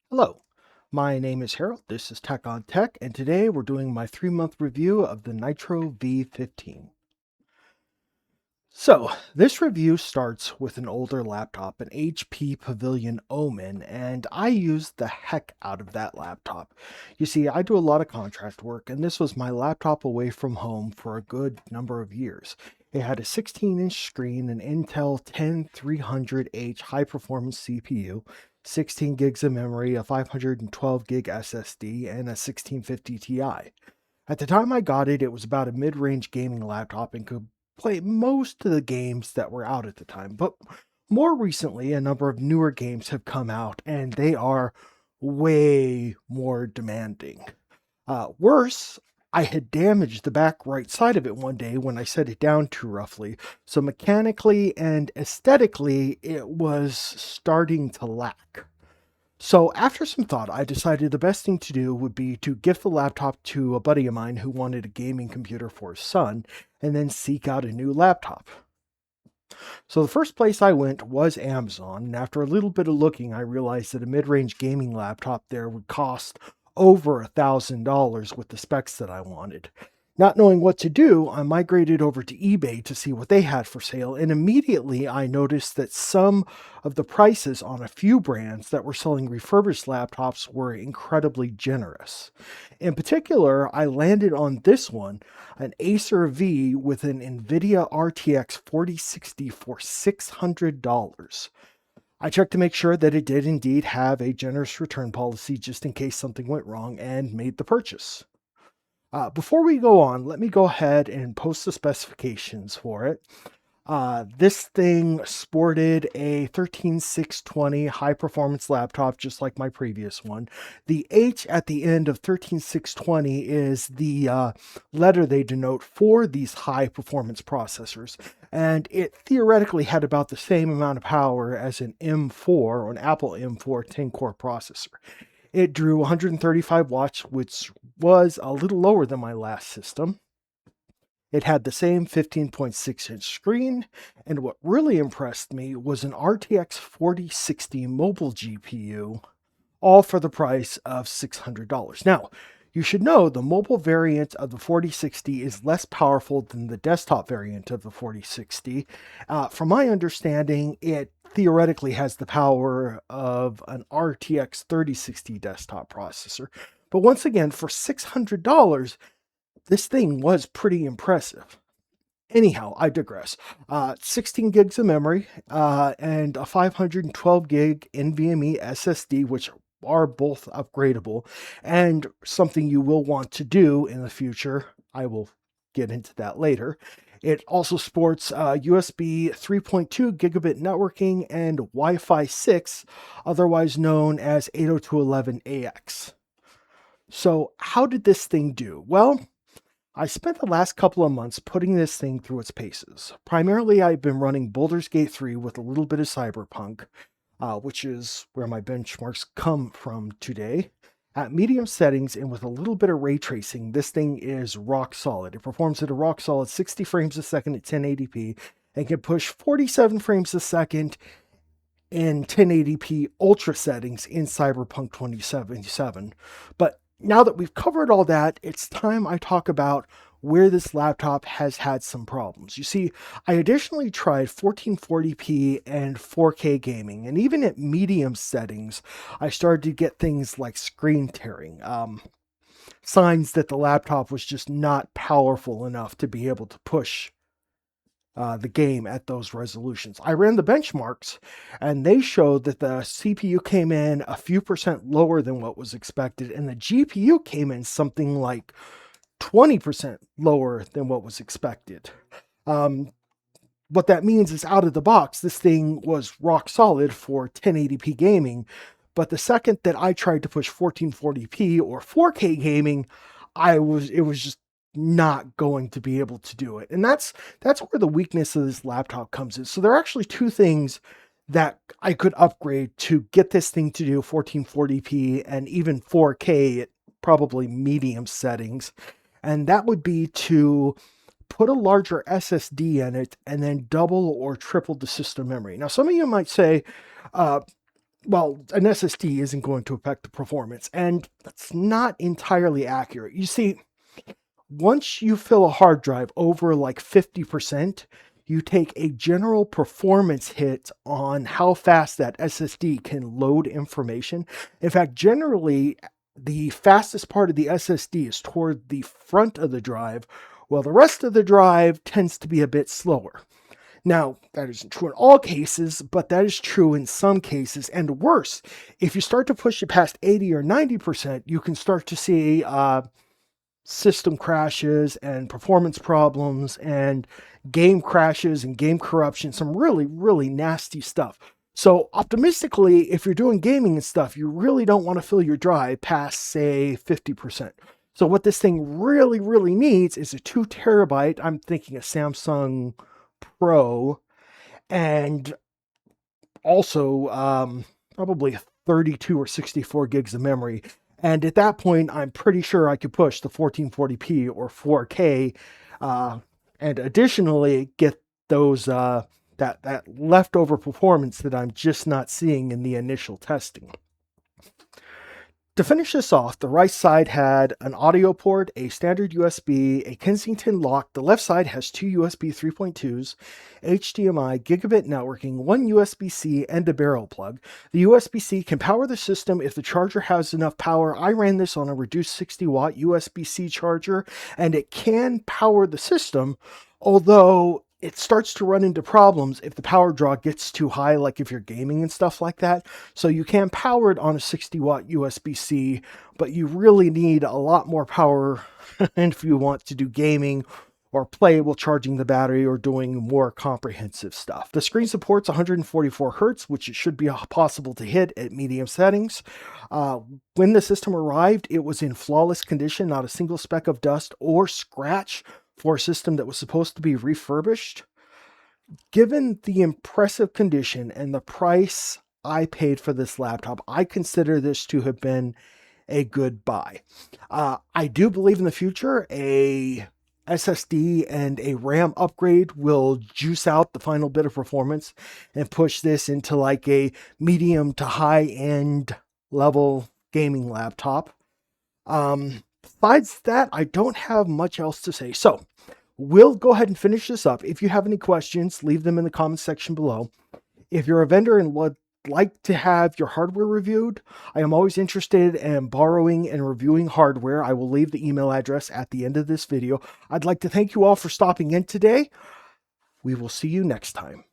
Hello, my name is Harold. This is TechonTech, and today we're doing my 3-month review of the Nitro V15. So, this review starts with an older laptop, an HP Pavilion Omen, and I used the heck out of that laptop. You see, I do a lot of contract work, and this was my laptop away from home for a good number of years. It had a 16-inch screen, an Intel 10300H high-performance CPU, 16 gigs of memory, a 512 gig SSD, and a 1650 Ti. At the time I got it, it was about a mid-range gaming laptop and could play most of the games that were out at the time. But more recently, a number of newer games have come out and they are way more demanding. Worse, I had damaged the back right side of it one day when I set it down too roughly. So mechanically and aesthetically, it was starting to lack. So, after some thought, I decided the best thing to do would be to gift the laptop to a buddy of mine who wanted a gaming computer for his son, and then seek out a new laptop. So, the first place I went was Amazon, and after a little bit of looking, I realized that a mid range gaming laptop there would cost over $1,000 with the specs that I wanted. Not knowing what to do, I migrated over to eBay to see what they had for sale, and immediately I noticed that some of the prices on a few brands that were selling refurbished laptops were incredibly generous. In particular, I landed on this one, an Acer V with an NVIDIA RTX 4060 for $600. I checked to make sure that it did indeed have a generous return policy just in case something went wrong and made the purchase. Before we go on, let me go ahead and post the specifications for it. This thing sported a 13620 high performance laptop, just like my previous one. The H at the end of 13620 is the letter they denote for these high performance processors. And it theoretically had about the same amount of power as an M4 or an Apple M4 10 core processor. It drew 135 watts, which was a little lower than my last system. It had the same 15.6-inch screen, and what really impressed me was an RTX 4060 mobile GPU, all for the price of $600. Now, you should know the mobile variant of the 4060 is less powerful than the desktop variant of the 4060. From my understanding, it theoretically has the power of an RTX 3060 desktop processor. But once again, for $600, this thing was pretty impressive. Anyhow, I digress. 16 gigs of memory and a 512 gig NVMe SSD, which are both upgradable and something you will want to do in the future. I will get into that later. It also sports USB 3.2 gigabit networking and Wi-Fi 6, otherwise known as 802.11ax. So how did this thing do? Well, I spent the last couple of months putting this thing through its paces. Primarily, I've been running Baldur's Gate 3 with a little bit of Cyberpunk, which is where my benchmarks come from today. At medium settings and with a little bit of ray tracing, this thing is rock solid. It performs at a rock solid 60 frames a second at 1080p and can push 47 frames a second in 1080p ultra settings in Cyberpunk 2077. But now that we've covered all that, it's time I talk about where this laptop has had some problems. You see, I additionally tried 1440p and 4K gaming, and even at medium settings, I started to get things like screen tearing, signs that the laptop was just not powerful enough to be able to push the game at those resolutions. I ran the benchmarks and they showed that the CPU came in a few percent lower than what was expected, and the GPU came in something like 20% lower than what was expected. What that means is out of the box, this thing was rock solid for 1080p gaming. But the second that I tried to push 1440p or 4K gaming, it was just not going to be able to do it. And that's where the weakness of this laptop comes in. So there are actually two things that I could upgrade to get this thing to do 1440p and even 4K at probably medium settings. And that would be to put a larger SSD in it and then double or triple the system memory. Now, some of you might say, well, an SSD isn't going to affect the performance, and that's not entirely accurate. You see, once you fill a hard drive over like 50%, you take a general performance hit on how fast that SSD can load information. In fact, generally, the fastest part of the SSD is toward the front of the drive, while the rest of the drive tends to be a bit slower. Now, that isn't true in all cases, but that is true in some cases. And worse, if you start to push it past 80 or 90%, you can start to see system crashes and performance problems and game crashes and game corruption, some really, really nasty stuff. So optimistically, if you're doing gaming and stuff, you really don't want to fill your drive past, say, 50%. So what this thing really, really needs is a 2 terabyte, I'm thinking a Samsung Pro, and also probably 32 or 64 gigs of memory. And at that point, I'm pretty sure I could push the 1440p or 4K, and additionally get those that leftover performance that I'm just not seeing in the initial testing. To finish this off, the right side had an audio port, a standard USB, a Kensington lock. The left side has 2 USB 3.2s, HDMI, gigabit networking, 1 USB-C, and a barrel plug. The USB-C can power the system if the charger has enough power. I ran this on a reduced 60-watt USB-C charger, and it can power the system, although it starts to run into problems if the power draw gets too high, like if you're gaming and stuff like that. So you can power it on a 60-watt USB-C, but you really need a lot more power if you want to do gaming or play while charging the battery or doing more comprehensive stuff. The screen supports 144 Hertz, which it should be possible to hit at medium settings. When the system arrived, it was in flawless condition, not a single speck of dust or scratch for a system that was supposed to be refurbished. Given the impressive condition and the price I paid for this laptop, I consider this to have been a good buy. I do believe in the future a SSD and a RAM upgrade will juice out the final bit of performance and push this into like a medium to high end level gaming laptop. Besides that, I don't have much else to say. So we'll go ahead and finish this up. If you have any questions, leave them in the comments section below. If you're a vendor and would like to have your hardware reviewed, I am always interested in borrowing and reviewing hardware. I will leave the email address at the end of this video. I'd like to thank you all for stopping in today. We will see you next time.